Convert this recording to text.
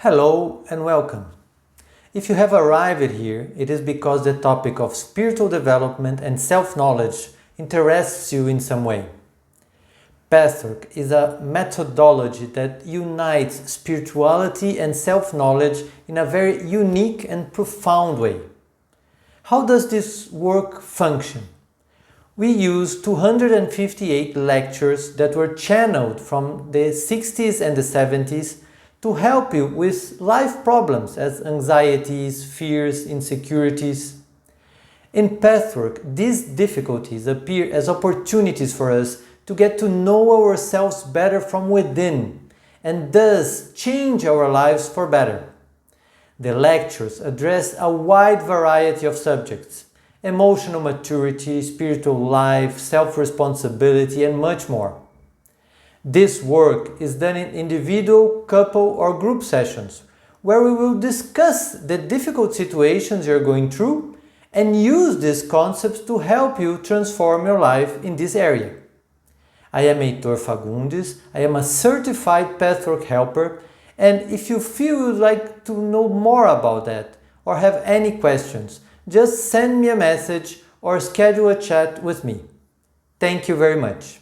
Hello and welcome. If you have arrived here, it is because the topic of spiritual development and self-knowledge interests you in some way. Pathwork is a methodology that unites spirituality and self-knowledge in a very unique and profound way. How does this work function? We use 258 lectures that were channeled from the 60s and the 70s to help you with life problems as anxieties, fears, insecurities. In Pathwork, these difficulties appear as opportunities for us to get to know ourselves better from within and thus change our lives for better. The lectures address a wide variety of subjects: emotional maturity, spiritual life, self-responsibility, and much more. This work is done in individual, couple, or group sessions, where we will discuss the difficult situations you're going through and use these concepts to help you transform your life in this area. I am Heitor Fagundes, I am a certified Pathwork helper, and if you feel you'd like to know more about that or have any questions, just send me a message or schedule a chat with me. Thank you very much.